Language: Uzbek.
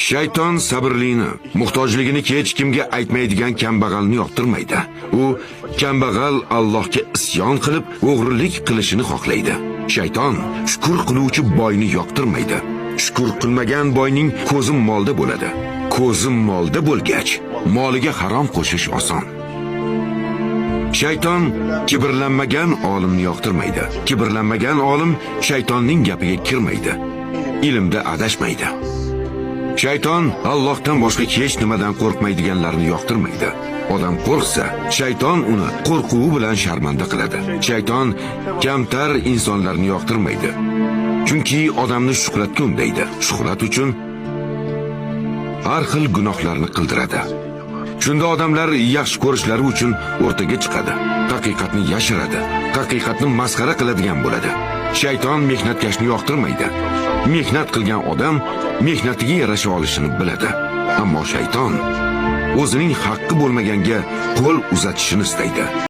Shayton sabrlini, muhtojligini hech kimga aytmaydigan kambag'alni yoqtirmaydi. U kambag'al Allohga isyon qilib, o'g'rilik qilishini xohlaydi. Shayton shukr qiluvchi boyni yoqtirmaydi. Shukr qilmagan boyning ko'zi molda bo'ladi. Ko'zi molda bo'lgach, moliga harom qo'shish oson. Shayton kibrlanmagan olimni yoqtirmaydi. Kibrlanmagan olim shaytonning gapiga kirmaydi. Ilmda adashmaydi. Shayton Allohdan boshqa hech nimadan qo'rqmaydiganlarni yoqtirmaydi. Odam qo'rqsa, shayton uni qo'rquvi bilan sharmanda qiladi. Shayton kamtar insonlarni yoqtirmaydi. Chunki odamni shuhratga undaydi. Shuhrat uchun har xil gunohlarni qildiradi. Shunda odamlar yaxshi ko'rishlari uchun o'rtaga chiqadi. Haqiqatni yashiradi. Haqiqatni masxara qiladigan bo'ladi. Shayton mehnatkashni yoqtirmaydi. Mehnat qilgan odam mehnatiga yarasha olishini biladi. Ammo shayton o'zining haqqi bo'lmaganga qo'l uzatishini istaydi.